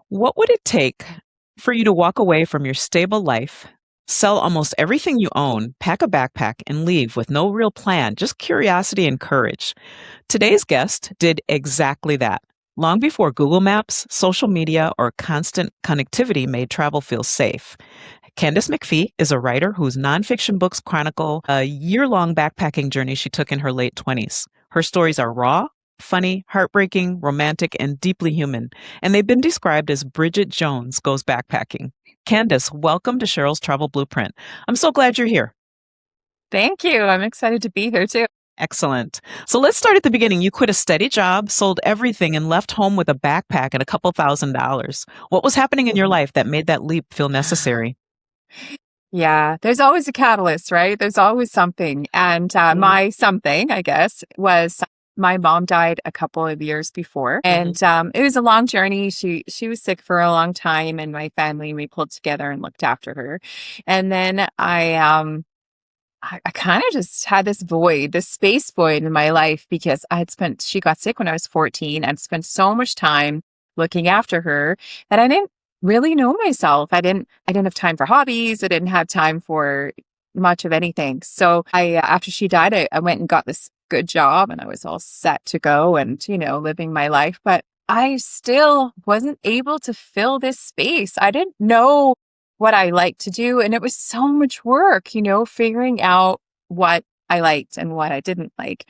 What would it take for you to walk away from your stable life, sell almost everything you own, pack a backpack, and leave with no real plan, just curiosity and courage? Today's guest did exactly that. Long before Google Maps, social media, or constant connectivity made travel feel safe. Candace MacPhie is a writer whose nonfiction books chronicle a year long backpacking journey she took in her late 20s. Her stories are raw, funny, heartbreaking, romantic, and deeply human, and they've been described as Bridget Jones goes backpacking. Candace, welcome to Cheryl's Travel Blueprint. I'm so glad you're here. Thank you. I'm excited to be here too. Excellent. So let's start at the beginning. You quit a steady job, sold everything, and left home with a backpack and a couple $1,000s. What was happening in your Mhm. life that made that leap feel necessary? Yeah, there's always a catalyst, right? There's always something. And Mhm, my something, I guess, was my mom died a couple of years before. mhm. And it was a long journey. She was sick for a long time, and my family, we pulled together and looked after her. And then I kind of just had this void, this space void in my life because she got sick when I was 14. I'd spent so much time looking after her that I didn't really know myself. I didn't have time for hobbies. I didn't have time for much of anything. So after she died, I went and got this good job and I was all set to go and, living my life. But I still wasn't able to fill this space. I didn't know what I like to do. And it was so much work, figuring out what I liked and what I didn't like.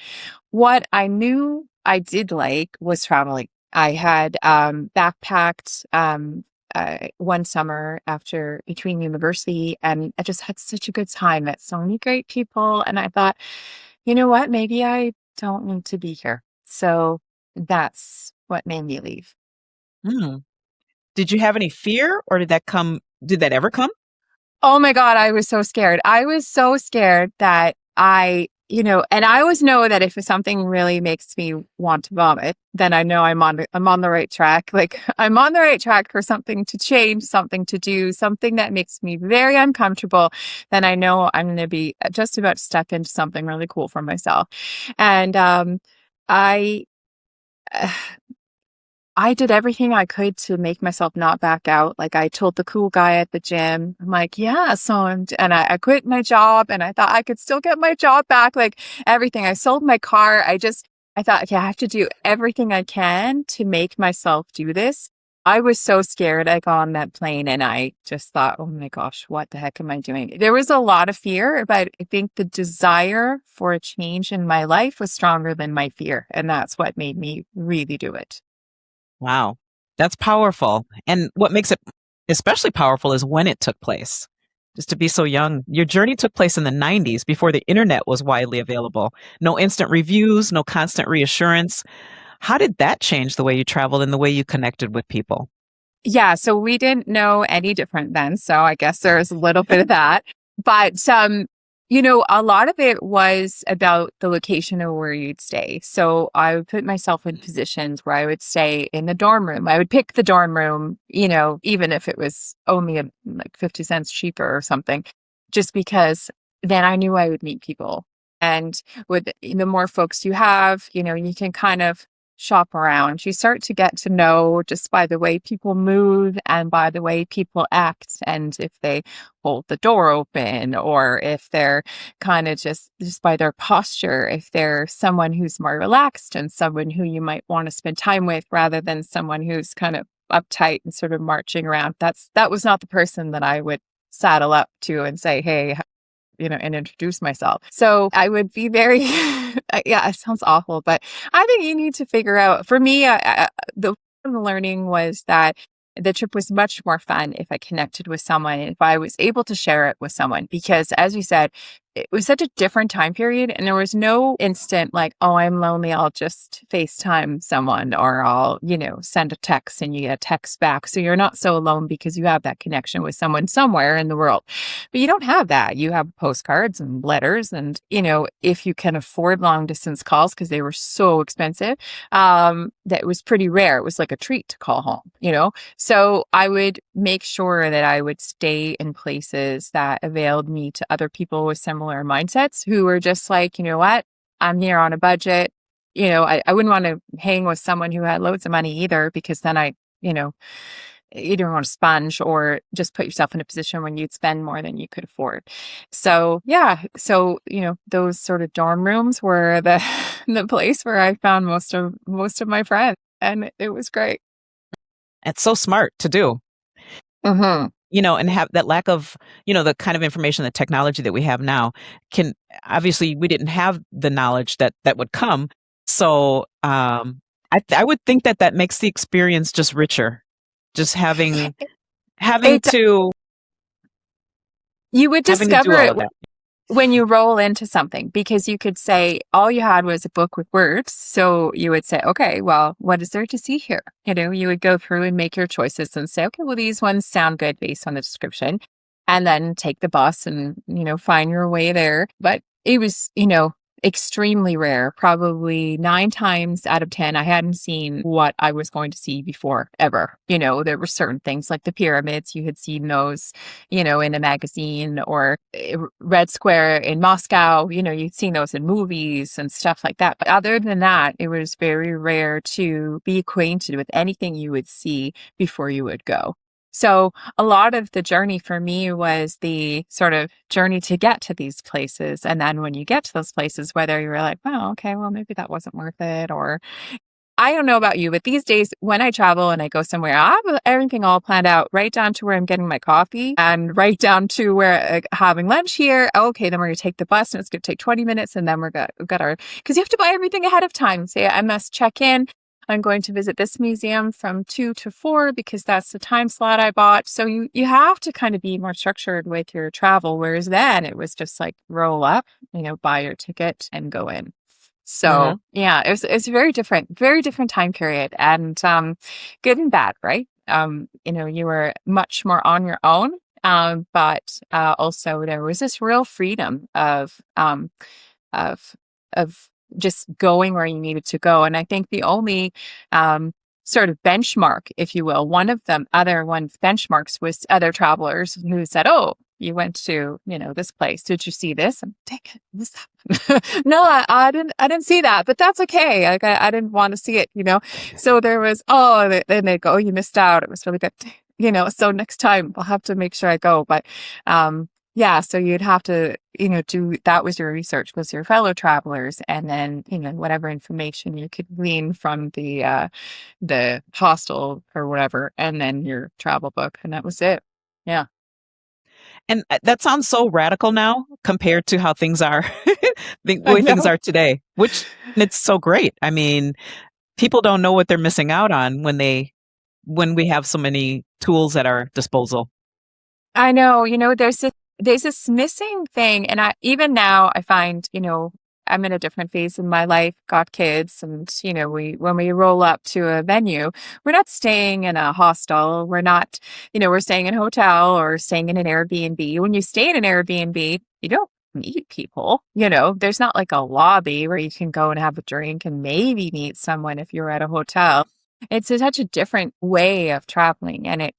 What I knew I did like was traveling. I had backpacked one summer after between university, and I just had such a good time. Met so many great people. And I thought, you know what? Maybe I don't need to be here. So that's what made me leave. Mm. Did you have any fear or did that ever come? Oh my God, I was so scared. I was so scared that and I always know that if something really makes me want to vomit, then I know I'm on the right track. Like I'm on the right track for something to change, something to do, something that makes me very uncomfortable. Then I know I'm going to be just about to step into something really cool for myself. And I I did everything I could to make myself not back out. Like I told the cool guy at the gym, I'm like, yeah, and I quit my job and I thought I could still get my job back. Like everything. I sold my car. I thought, okay, I have to do everything I can to make myself do this. I was so scared. I got on that plane and I just thought, oh my gosh, what the heck am I doing? There was a lot of fear, but I think the desire for a change in my life was stronger than my fear. And that's what made me really do it. Wow. That's powerful. And what makes it especially powerful is when it took place. Just to be so young. Your journey took place in the 90s before the internet was widely available. No instant reviews, no constant reassurance. How did that change the way you traveled and the way you connected with people? Yeah, so we didn't know any different then. So I guess there's a little bit of that. But a lot of it was about the location of where you'd stay. So I would put myself in positions where I would stay in the dorm room. I would pick the dorm room, even if it was only like 50 cents cheaper or something, just because then I knew I would meet people. And with the more folks you have, you can kind of shop around. You start to get to know just by the way people move and by the way people act. And if they hold the door open or if they're kind of just by their posture, if they're someone who's more relaxed and someone who you might want to spend time with rather than someone who's kind of uptight and sort of marching around. That was not the person that I would saddle up to and say, hey, and introduce myself. So I would be very, yeah, it sounds awful, but I think you need to figure out, for me, the learning was that the trip was much more fun if I connected with someone, if I was able to share it with someone, because as you said, it was such a different time period and there was no instant like, oh, I'm lonely. I'll just FaceTime someone or I'll, send a text and you get a text back. So you're not so alone because you have that connection with someone somewhere in the world. But you don't have that. You have postcards and letters and, if you can afford long distance calls because they were so expensive, that was pretty rare. It was like a treat to call home. So I would make sure that I would stay in places that availed me to other people with similar mindsets who were just like, you know what, I'm here on a budget. I wouldn't want to hang with someone who had loads of money either, because then I either want to sponge or just put yourself in a position when you'd spend more than you could afford. So yeah, so those sort of dorm rooms were the the place where I found most of my friends, and it was great. It's so smart to do. Hmm. And have that lack of, the kind of information, the technology that we have now can obviously we didn't have the knowledge that would come. So I would think that makes the experience just richer. Just having It to You would having to do discover all it of that. when you roll into something, because you could say all you had was a book with words. So you would say, okay, well, what is there to see here? You would go through and make your choices and say, okay, well, these ones sound good based on the description. And then take the bus and, find your way there. But it was, extremely rare. Probably 9 times out of 10, I hadn't seen what I was going to see before ever. There were certain things like the pyramids, you had seen those, in a magazine, or Red Square in Moscow, you'd seen those in movies and stuff like that. But other than that, it was very rare to be acquainted with anything you would see before you would go. So a lot of the journey for me was the sort of journey to get to these places. And then when you get to those places, whether you're like, oh, okay, well, maybe that wasn't worth it, or I don't know about you, but these days when I travel and I go somewhere, I have everything all planned out, right down to where I'm getting my coffee and right down to where having lunch here. Okay, then we're going to take the bus and it's going to take 20 minutes. And then we've got our, because you have to buy everything ahead of time. Say, I must check in. I'm going to visit this museum from 2 to 4 because that's the time slot I bought. So you have to kind of be more structured with your travel. Whereas then it was just like roll up, buy your ticket and go in. Mhm. So yeah, it's a very different time period, and good and bad, right? You were much more on your own. But also there was this real freedom of of just going where you needed to go. And I think the only sort of benchmark, if you will, one of them other one's benchmarks was other travelers who said, oh, you went to, this place. Did you see this? And take it. What's that? No, I didn't see that, but that's okay. Like, I didn't want to see it, So there was, then they go, oh, you missed out. It was really good. So next time I'll have to make sure I go. But, yeah, so you'd have to, that was your research, was your fellow travelers, and then, whatever information you could glean from the hostel or whatever, and then your travel book, and that was it. Yeah. And that sounds so radical now compared to how things are, the I way things know. are today, which it's so great. I mean, people don't know what they're missing out on when we have so many tools at our disposal. I know, there's this missing thing. And even now I find, I'm in a different phase in my life, got kids, and, when we roll up to a venue, we're not staying in a hostel. We're not, we're staying in a hotel or staying in an Airbnb. When you stay in an Airbnb, you don't meet people, there's not like a lobby where you can go and have a drink and maybe meet someone if you're at a hotel. It's such a different way of traveling. And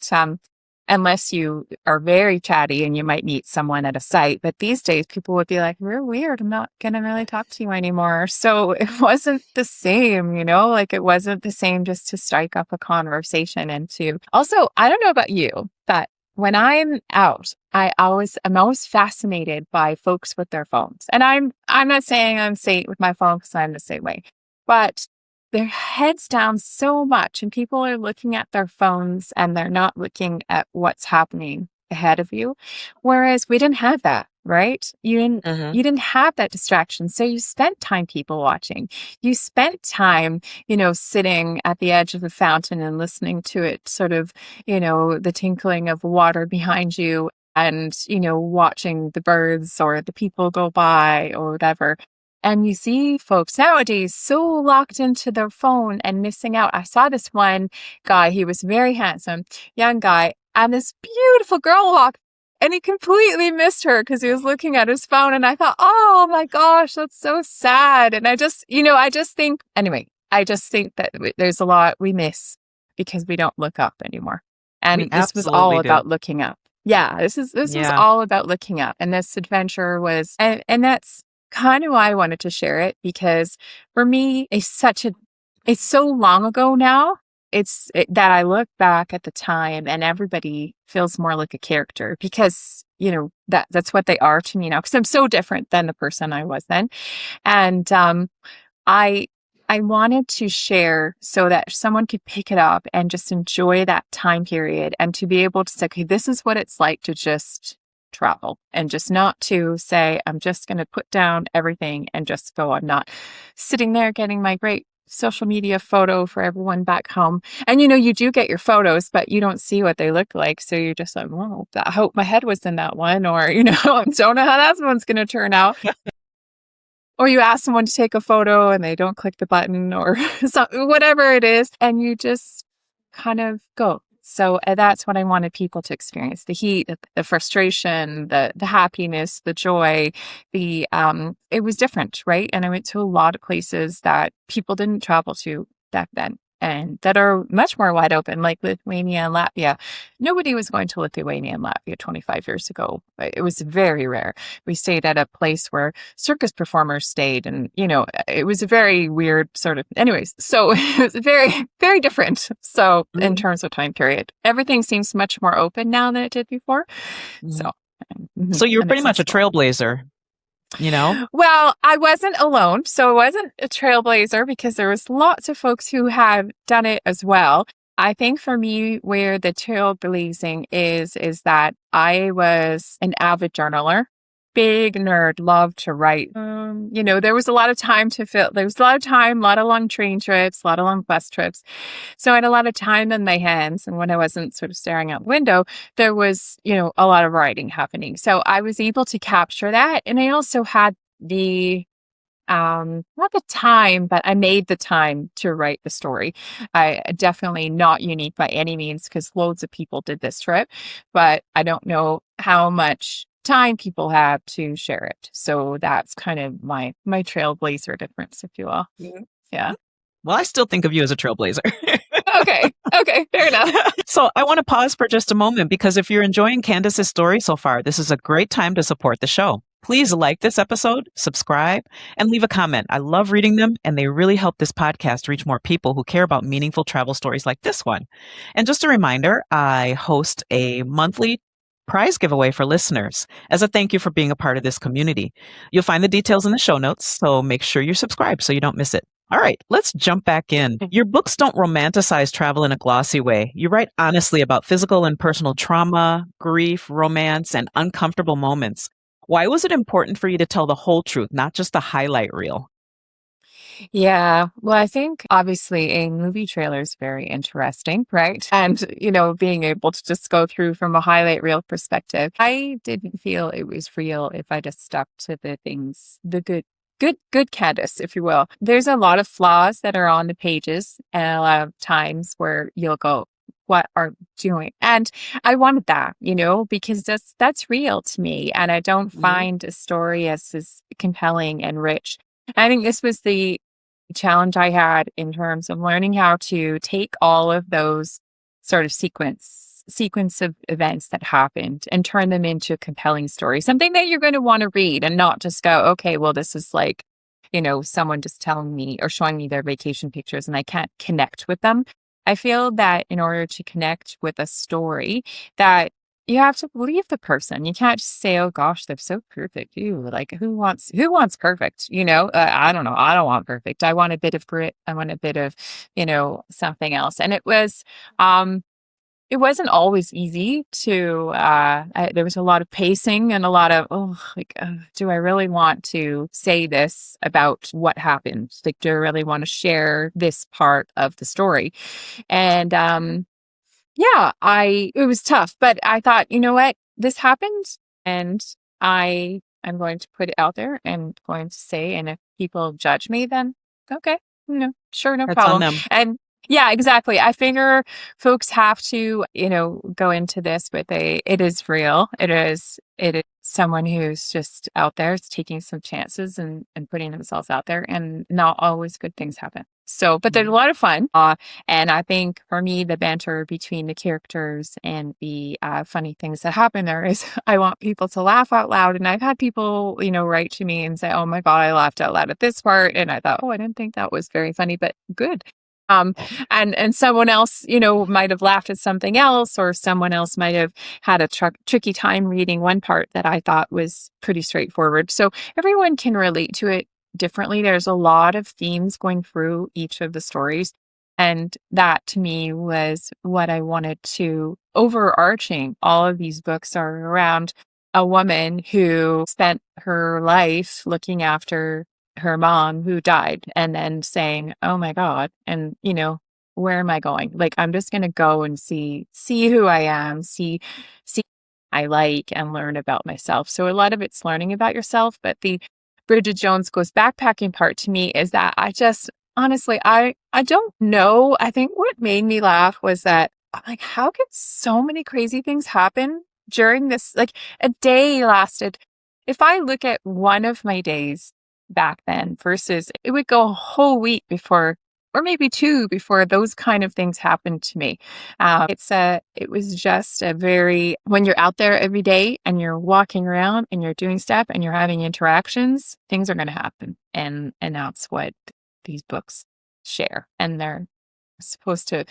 unless you are very chatty and you might meet someone at a site. But these days, people would be like, you're weird. I'm not going to really talk to you anymore. So it wasn't the same, like it wasn't the same just to strike up a conversation and to also, I don't know about you, but when I'm out, I'm always fascinated by folks with their phones. And I'm not saying I'm safe with my phone because I'm the same way, but their heads down so much and people are looking at their phones and they're not looking at what's happening ahead of you. Whereas we didn't have that, right? Mhm. You didn't have that distraction. So you spent time people watching. You spent time, sitting at the edge of the fountain and listening to it sort of, the tinkling of water behind you and, watching the birds or the people go by or whatever. And you see folks nowadays so locked into their phone and missing out. I saw this one guy, he was very handsome, young guy, and this beautiful girl walked, and he completely missed her because he was looking at his phone. And I thought, oh my gosh, that's so sad. And I just think that there's a lot we miss because we don't look up anymore. We And this was all absolutely do. about looking up. Yeah, this was Yeah. all about looking up. And this adventure was, and that's kind of why I wanted to share it, because for me, it's so long ago now. that I look back at the time and everybody feels more like a character because, that's what they are to me now because I'm so different than the person I was then. And I I wanted to share so that someone could pick it up and just enjoy that time period and to be able to say, okay, this is what it's like to just travel and just not to say, I'm just going to put down everything and just go. I'm not sitting there getting my great social media photo for everyone back home. And you do get your photos, but you don't see what they look like. So you're just like, well, I hope my head was in that one, or, I don't know how that one's going to turn out. Or you ask someone to take a photo and they don't click the button or something, whatever it is. And you just kind of go. So that's what I wanted people to experience. The heat, the frustration, the happiness, the joy, it was different, right? And I went to a lot of places that people didn't travel to back then and that are much more wide open, like Lithuania and Latvia. Nobody was going to Lithuania and Latvia 25 years ago. It was very rare. We stayed at a place where circus performers stayed and, it was a very weird sort of, anyways, so it was very, very different. So in terms of time period, everything seems much more open now than it did before. So you were pretty much a trailblazer. Well, I wasn't alone. So I wasn't a trailblazer because there was lots of folks who have done it as well. I think for me, where the trailblazing is that I was an avid journaler, big nerd, loved to write. There was a lot of time to fill. There was a lot of time, a lot of long train trips, a lot of long bus trips. So I had a lot of time in my hands. And when I wasn't sort of staring out the window, there was, a lot of writing happening. So I was able to capture that. And I also had not the time, but I made the time to write the story. I definitely not unique by any means because loads of people did this trip, but I don't know how much time people have to share it. So that's kind of my trailblazer difference, if you will. Yeah. Well, I still think of you as a trailblazer. Okay, fair enough. So I want to pause for just a moment because if you're enjoying Candace's story so far, this is a great time to support the show. Please like this episode, subscribe, and leave a comment. I love reading them, and they really help this podcast reach more people who care about meaningful travel stories like this one. And just a reminder, I host a monthly prize giveaway for listeners as a thank you for being a part of this community. You'll find the details in the show notes, so make sure you're subscribed so you don't miss it. All right, let's jump back in. Your books don't romanticize travel in a glossy way. You write honestly about physical and personal trauma, grief, romance, and uncomfortable moments. Why was it important for you to tell the whole truth, not just the highlight reel? Yeah. Well, I think obviously a movie trailer is very interesting, right? And, being able to just go through from a highlight reel perspective, I didn't feel it was real if I just stuck to the things, the good Candace, if you will. There's a lot of flaws that are on the pages and a lot of times where you'll go, what are you doing? And I wanted that, because that's real to me. And I don't find a story as compelling and rich. I think this was the challenge I had in terms of learning how to take all of those sort of sequence of events that happened and turn them into a compelling story, something that you're going to want to read and not just go, okay, well, this is like, someone just telling me or showing me their vacation pictures and I can't connect with them. I feel that in order to connect with a story that you have to believe the person. You can't just say, oh gosh, they're so perfect. Ew, like who wants perfect? I don't know. I don't want perfect. I want a bit of grit. I want a bit of, something else. And it wasn't always easy to, there was a lot of pacing and a lot of, do I really want to say this about what happened? Like, do I really want to share this part of the story? And, yeah, it was tough, but I thought, you know what, this happened and I'm going to put it out there and going to say, and if people judge me, then okay, sure, no That's problem. on them. And yeah, exactly. I figure folks have to, go into this, but it is real. It is someone who's just out there taking some chances and putting themselves out there, and not always good things happen. So, but there's a lot of fun. And I think for me, the banter between the characters and the funny things that happen there is I want people to laugh out loud. And I've had people, write to me and say, oh my God, I laughed out loud at this part. And I thought, oh, I didn't think that was very funny, but good. Um, and someone else, might have laughed at something else, or someone else might have had a tricky time reading one part that I thought was pretty straightforward. So everyone can relate to it differently. There's a lot of themes going through each of the stories. And that to me was what I wanted to overarching. All of these books are around a woman who spent her life looking after her mom who died and then saying, "Oh my God." And, where am I going? Like, I'm just going to go and see who I am, see I like and learn about myself. So a lot of it's learning about yourself, but the Bridget Jones Goes Backpacking part to me is that I just honestly, I don't know. I think what made me laugh was that I'm like, how could so many crazy things happen during this? Like a day lasted. If I look at one of my days back then versus it would go a whole week before, or maybe two before those kind of things happened to me. It was just a very, when you're out there every day and you're walking around and you're doing stuff and you're having interactions, things are going to happen. And that's what these books share. And they're supposed to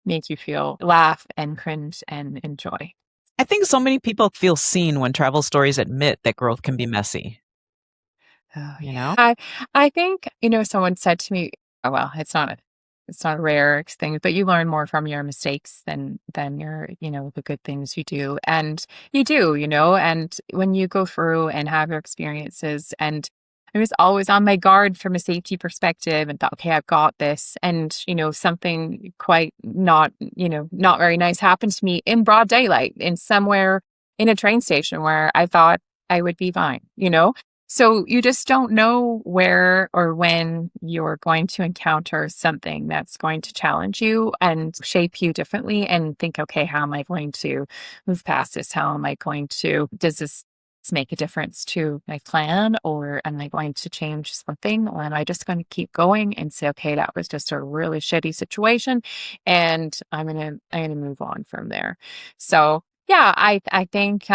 make you feel laugh and cringe and enjoy. I think so many people feel seen when travel stories admit that growth can be messy, Oh you yeah. know? I think, someone said to me, oh well, it's not a rare thing, but you learn more from your mistakes than your, the good things you do. And you do, and when you go through and have your experiences, and I was always on my guard from a safety perspective and thought, okay, I've got this. And, something quite not very nice happened to me in broad daylight in somewhere in a train station where I thought I would be fine. So you just don't know where or when you're going to encounter something that's going to challenge you and shape you differently and think, okay, how am I going to move past this? Does this make a difference to my plan, or am I going to change something? Or am I just going to keep going and say, okay, that was just a really shitty situation and I'm gonna move on from there. So yeah, I think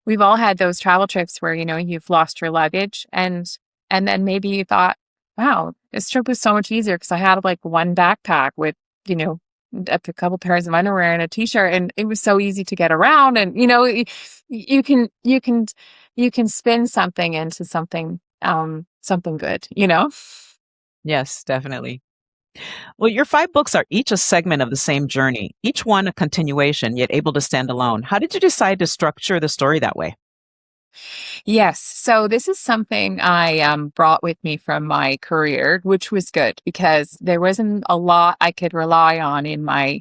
we've all had those travel trips where, you've lost your luggage and then maybe you thought, wow, this trip was so much easier because I had like one backpack with, you know, a couple pairs of underwear and a t-shirt, and it was so easy to get around. And, you can spin something into something good. Yes, definitely. Well, your 5 books are each a segment of the same journey, each one a continuation, yet able to stand alone. How did you decide to structure the story that way? Yes. So this is something I brought with me from my career, which was good because there wasn't a lot I could rely on in my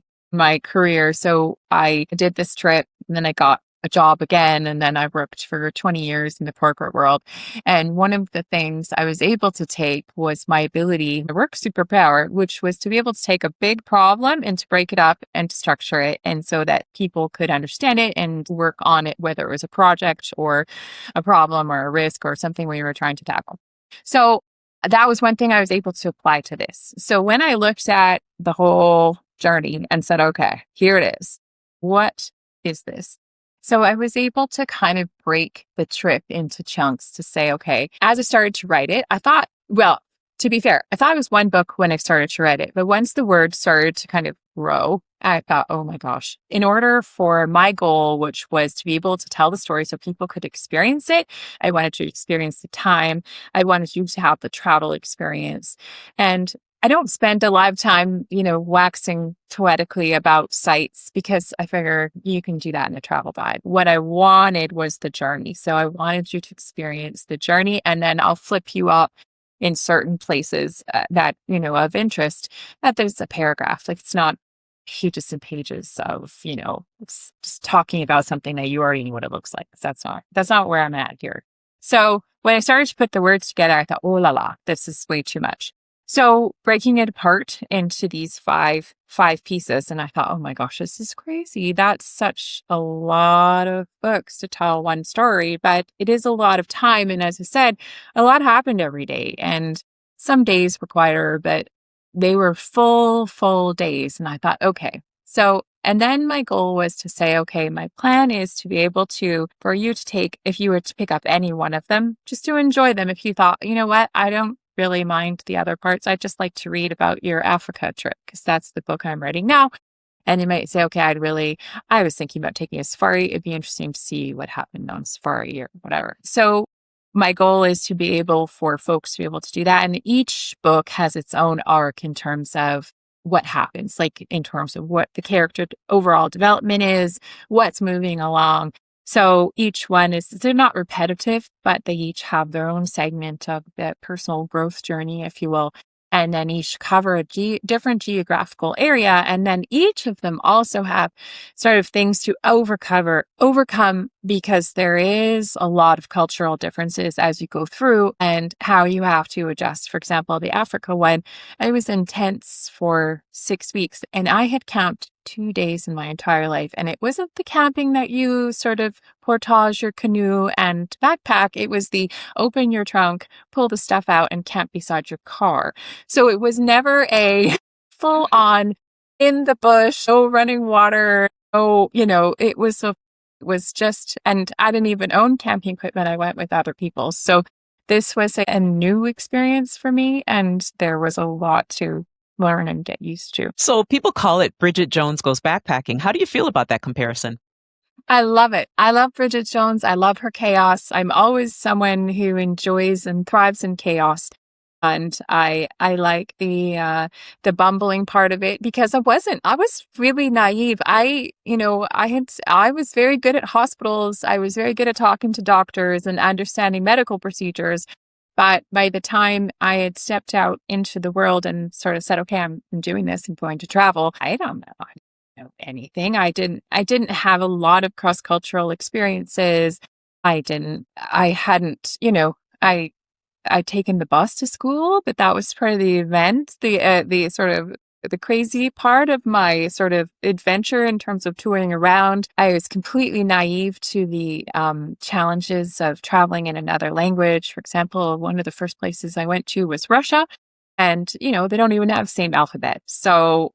career. So I did this trip and then I got a job again, and then I worked for 20 years in the corporate world. And one of the things I was able to take was my ability, my work superpower, which was to be able to take a big problem and to break it up and to structure it. And so that people could understand it and work on it, whether it was a project or a problem or a risk or something we were trying to tackle. So that was one thing I was able to apply to this. So when I looked at the whole journey and said, okay, here it is. What is this? So I was able to kind of break the trip into chunks to say, okay, as I started to write it, I thought, well, to be fair, I thought it was one book when I started to write it. But once the words started to kind of grow, I thought, oh my gosh, in order for my goal, which was to be able to tell the story so people could experience it, I wanted to experience the time. I wanted you to have the travel experience. And I don't spend a lot of time, waxing poetically about sites because I figure you can do that in a travel guide. What I wanted was the journey. So I wanted you to experience the journey, and then I'll flip you up in certain places that, of interest, that there's a paragraph. Like it's not pages and pages of, just talking about something that you already know what it looks like. That's not where I'm at here. So when I started to put the words together, I thought, oh la la, this is way too much. So breaking it apart into these five pieces, and I thought, oh my gosh, this is crazy. That's such a lot of books to tell one story, but it is a lot of time. And as I said, a lot happened every day, and some days were quieter, but they were full days. And I thought, okay, so, and then my goal was to say, okay, my plan is to be able for you to take, if you were to pick up any one of them, just to enjoy them. If you thought, you know what, I don't really mind the other parts. I just like to read about your Africa trip because that's the book I'm writing now. And you might say, okay, I was thinking about taking a safari. It'd be interesting to see what happened on safari or whatever. So my goal is to be able for folks to be able to do that. And each book has its own arc in terms of what happens, like in terms of what the character overall development is, what's moving along. So each one they're not repetitive, but they each have their own segment of the personal growth journey, if you will. And then each cover a different geographical area. And then each of them also have sort of things to overcome, because there is a lot of cultural differences as you go through and how you have to adjust. For example, the Africa one, I was in tents for 6 weeks and I had camped 2 days in my entire life. And it wasn't the camping that you sort of portage your canoe and backpack. It was the open your trunk, pull the stuff out and camp beside your car. So it was never a full on in the bush, no running water. It was just, and I didn't even own camping equipment. I went with other people. So this was a new experience for me. And there was a lot to learn and get used to. So people call it Bridget Jones Goes Backpacking. How do you feel about that comparison? I love it. I love Bridget Jones. I love her chaos. I'm always someone who enjoys and thrives in chaos. And I like the bumbling part of it, because I was really naive. I was very good at hospitals. I was very good at talking to doctors and understanding medical procedures. But by the time I had stepped out into the world and sort of said, okay, I'm doing this and going to travel, I don't know anything. I didn't have a lot of cross-cultural experiences. I'd taken the bus to school, but that was part of the event, the sort of the crazy part of my sort of adventure in terms of touring around. I was completely naive to the challenges of traveling in another language. For example, one of the first places I went to was Russia, and they don't even have the same alphabet. So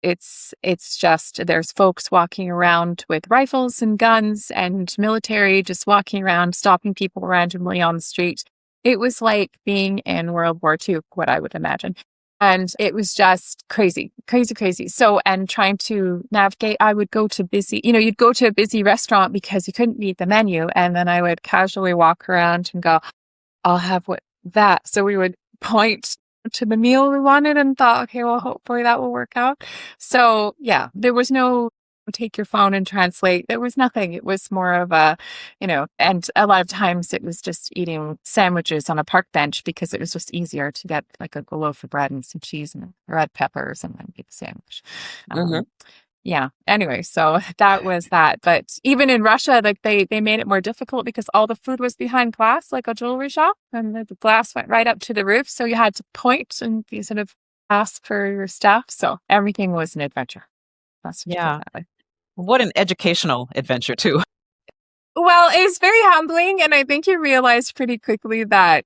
it's just, there's folks walking around with rifles and guns and military just walking around, stopping people randomly on the street. It was like being in World War II, what I would imagine. And it was just crazy. So, and trying to navigate, I would go to you'd go to a busy restaurant because you couldn't read the menu. And then I would casually walk around and go, I'll have that. So we would point to the meal we wanted and thought, okay, well, hopefully that will work out. So yeah, there was no take your phone and translate. There was nothing. It was more of and a lot of times it was just eating sandwiches on a park bench because it was just easier to get like a loaf of bread and some cheese and red peppers and then get the sandwich. Yeah. Anyway, so that was that. But even in Russia, like they made it more difficult because all the food was behind glass, like a jewelry shop, and the glass went right up to the roof. So you had to point and you sort of ask for your stuff. So everything was an adventure. That's Yeah. What an educational adventure too. Well, it was very humbling. And I think you realized pretty quickly that,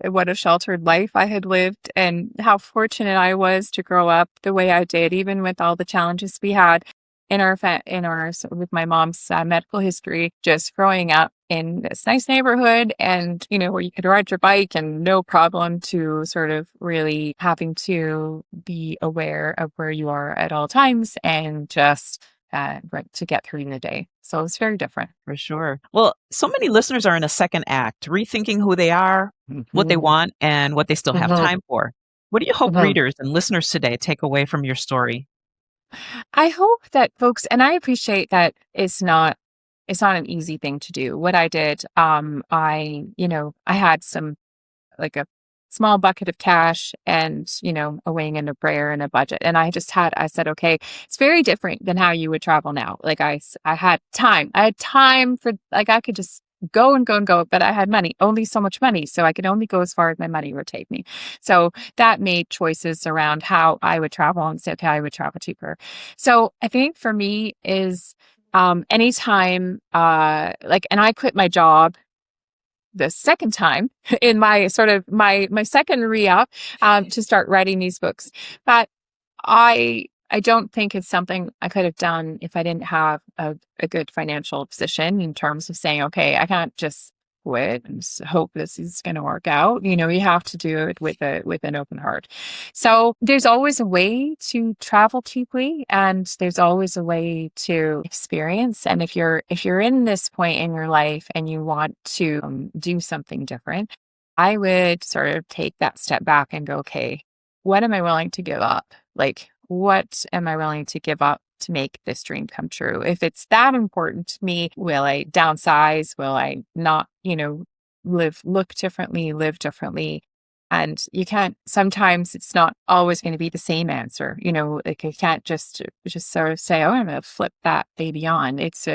what a sheltered life I had lived and how fortunate I was to grow up the way I did, even with all the challenges we had with my mom's medical history, just growing up in this nice neighborhood and, where you could ride your bike and no problem to sort of really having to be aware of where you are at all times and just to get through the day. So it's very different. For sure. Well, so many listeners are in a second act, rethinking who they are, what they want, and what they still have time for. What do you hope readers and listeners today take away from your story? I hope that folks, and I appreciate that it's not an easy thing to do. What I did, I had like a small bucket of cash and, a wing and a prayer and a budget. And I said, okay, it's very different than how you would travel now. Like I had time. I had time for, like, I could just go and go and go, but I had money, only so much money. So I could only go as far as my money would take me. So that made choices around how I would travel and said how I would travel cheaper. So I think for me is, anytime, and I quit my job the second time in my sort of my second re-up to start writing these books. But I don't think it's something I could have done if I didn't have a good financial position in terms of saying, okay, I can't just quit and hope this is going to work out. You have to do it with an open heart. So there's always a way to travel cheaply, and there's always a way to experience. And if you're in this point in your life and you want to do something different, I would sort of take that step back and go, okay, what am I willing to give up? Like, what am I willing to give up to make this dream come true? If it's that important to me, will I downsize? Will I not, look differently, live differently? And you can't, sometimes it's not always going to be the same answer. Like you can't just sort of say, oh, I'm going to flip that baby on. It's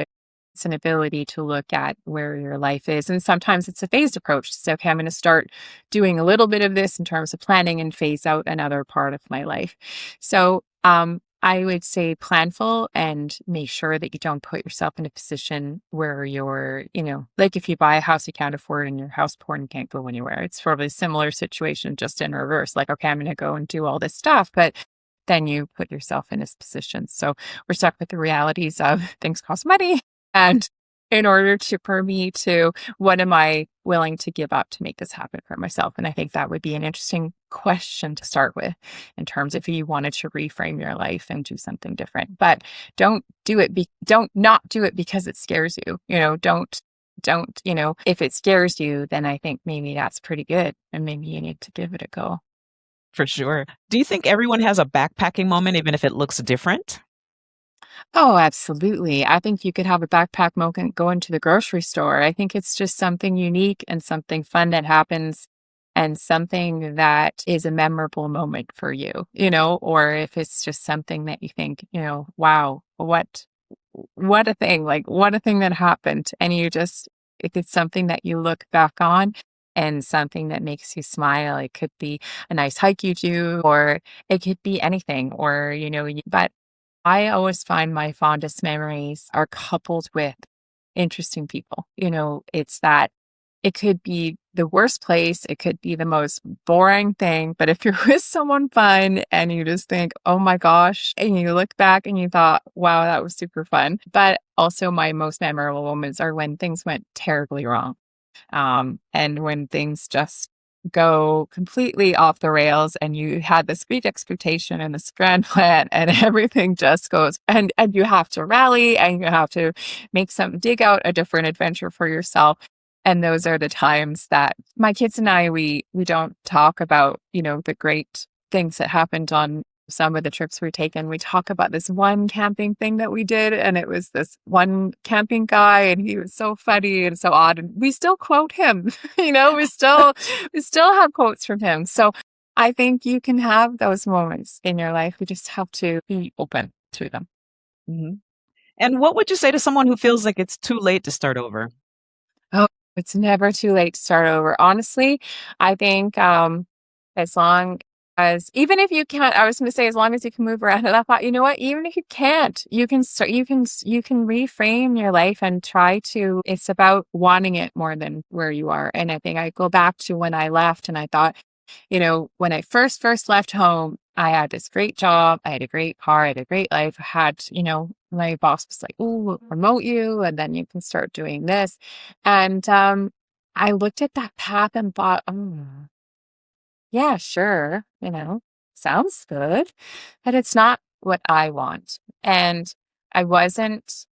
an ability to look at where your life is. And sometimes it's a phased approach. So, okay, I'm going to start doing a little bit of this in terms of planning and phase out another part of my life. So, I would say planful and make sure that you don't put yourself in a position where you're, like if you buy a house you can't afford and you're house poor and you can't go anywhere. It's probably a similar situation, just in reverse. Like, okay, I'm going to go and do all this stuff, but then you put yourself in this position. So we're stuck with the realities of things cost money. And in order for me to, what am I willing to give up to make this happen for myself? And I think that would be an interesting question to start with in terms of if you wanted to reframe your life and do something different. But don't not do it because it scares you. Don't, if it scares you, then I think maybe that's pretty good. And maybe you need to give it a go. For sure. Do you think everyone has a backpacking moment, even if it looks different? Oh, absolutely. I think you could have a backpack moment going to the grocery store. I think it's just something unique and something fun that happens and something that is a memorable moment for you, or if it's just something that you think, wow, what a thing, like what a thing that happened. And if it's something that you look back on and something that makes you smile, it could be a nice hike you do, or it could be anything, or, but I always find my fondest memories are coupled with interesting people. It's that it could be the worst place, it could be the most boring thing, but if you're with someone fun and you just think, oh my gosh, and you look back and you thought, wow, that was super fun. But also my most memorable moments are when things went terribly wrong. And when things just go completely off the rails and you had this big expectation and this grand plan and everything just goes and you have to rally and you have to dig out a different adventure for yourself. And those are the times that my kids and I, we don't talk about, the great things that happened on some of the trips we've taken. We talk about this one camping thing that we did, and it was this one camping guy, and he was so funny and so odd. And we still quote him, we still have quotes from him. So I think you can have those moments in your life. We just have to be open to them. Hmm. And what would you say to someone who feels like it's too late to start over? Oh, it's never too late to start over. Honestly, I think as long as, even if you can't, I was going to say, as long as you can move around. And I thought, you know what, even if you can't, you can start, you can reframe your life and try to, it's about wanting it more than where you are. And I think I go back to when I left and I thought, when I first left home, I had this great job. I had a great car. I had a great life. I had, my boss was like, oh, we'll promote you and then you can start doing this. And I looked at that path and thought, oh, yeah, sure, sounds good, but it's not what I want. And I wasn't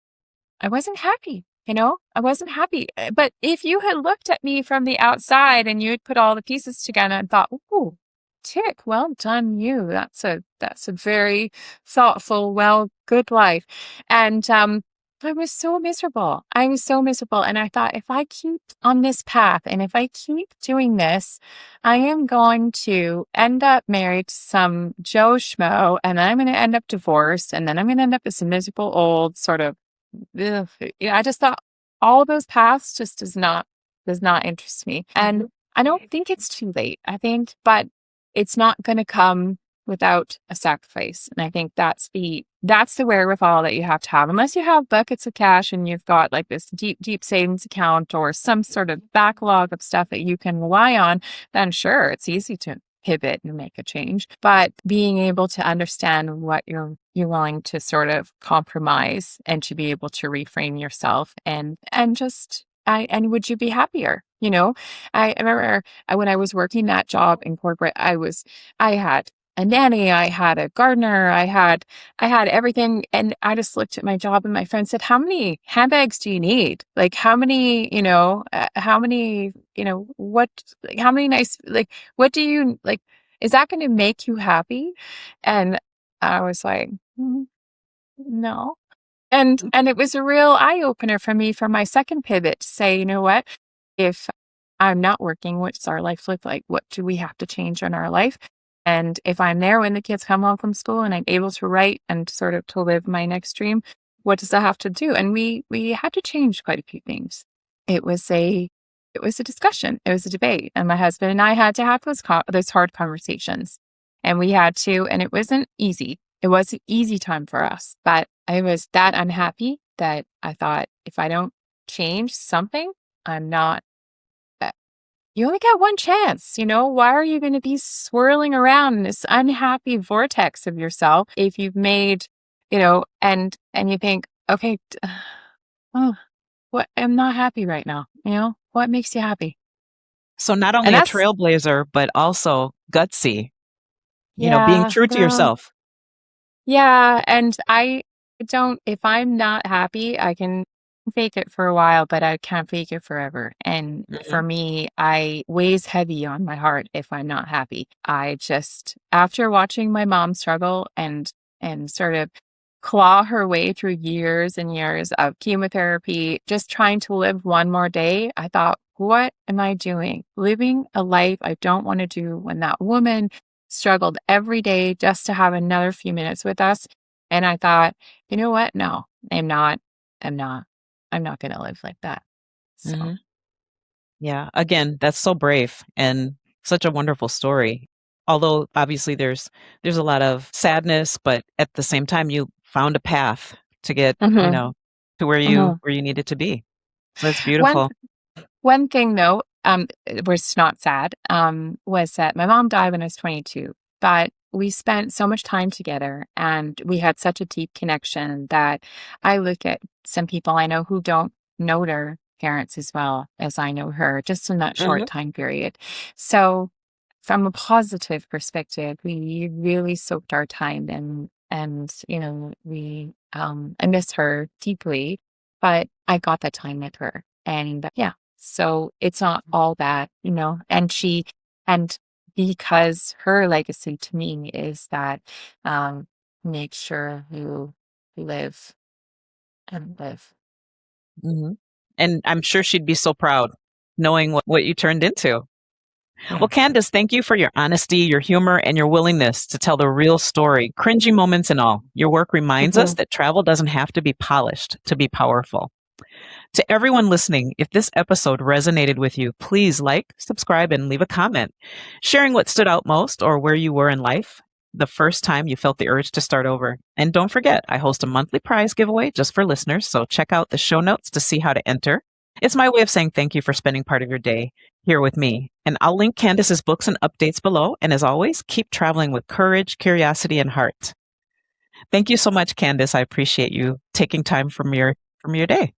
happy, I wasn't happy. But if you had looked at me from the outside and you'd put all the pieces together and thought, ooh, tick, well done you. That's a very thoughtful, good life. And I was so miserable. And I thought, if I keep on this path and if I keep doing this, I am going to end up married to some Joe Schmo and I'm going to end up divorced. And then I'm going to end up as a miserable old sort of, ugh. I just thought all those paths just does not interest me. And I don't think it's too late. But it's not going to come without a sacrifice. And I think that's the wherewithal that you have to have. Unless you have buckets of cash and you've got like this deep savings account or some sort of backlog of stuff that you can rely on, then sure, it's easy to pivot and make a change. But being able to understand what you're willing to sort of compromise and to be able to reframe yourself and just and would you be happier? I remember when I was working that job in corporate, I had a nanny, I had a gardener, I had everything. And I just looked at my job and my friend said, how many handbags do you need? Like how many, how many nice, like, what do you like, is that going to make you happy? And I was like, no. And it was a real eye opener for me for my second pivot to say, you know what? If I'm not working, what's our life look like? What do we have to change in our life? And if I'm there when the kids come home from school and I'm able to write and sort of to live my next dream, what does that have to do? And we had to change quite a few things. It was a discussion. It was a debate, and my husband and I had to have those hard conversations, and we had to. And it wasn't easy. It was an easy time for us, but I was that unhappy that I thought, if I don't change something, I'm not. You only got one chance, Why are you going to be swirling around in this unhappy vortex of yourself if you've made, and you think, okay, oh, what? I'm not happy right now. What makes you happy? So not And only a that's, trailblazer, but also gutsy, being yeah, true to well, yourself. yeah. And I don't, if I'm not happy, I can fake it for a while, but I can't fake it forever. And for Mhm. me, I weighs heavy on my heart if I'm not happy. I just, after watching my mom struggle and sort of claw her way through years and years of chemotherapy, just trying to live one more day, I thought, what am I doing? Living a life I don't want to do, when that woman struggled every day just to have another few minutes with us. And I thought, you know what? No, I'm not. I'm not. I'm not going to live like that. So, Mhm. Yeah. Again, that's so brave and such a wonderful story. Although obviously there's a lot of sadness, but at the same time you found a path to get, mhm, to where you mhm. where you needed to be. So that's One beautiful. one thing though, was not sad, was that my mom died when I was 22, but we spent so much time together and we had such a deep connection that I look at some people I know who don't know their parents as well as I know her, just in that short Mhm. time period. So from a positive perspective, we really soaked our time, and we I miss her deeply, but I got that time with her. And yeah, so it's not all bad, and because her legacy to me is that, um make sure you live and live. Mhm. And I'm sure she'd be so proud knowing what you turned into. Well, Yeah. Candace, thank you for your honesty, your humor, and your willingness to tell the real story, cringy moments and all. Your work reminds us Mhm. that travel doesn't have to be polished to be powerful. To everyone listening, if this episode resonated with you, please like, subscribe, and leave a comment, sharing what stood out most or where you were in life the first time you felt the urge to start over. And don't forget, I host a monthly prize giveaway just for listeners, so check out the show notes to see how to enter. It's my way of saying thank you for spending part of your day here with me. And I'll link Candace's books and updates below. And as always, keep traveling with courage, curiosity, and heart. Thank you so much, Candace. I appreciate you taking time from your day.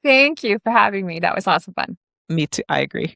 Thank you for having me. That was lots of fun. Me too. I agree.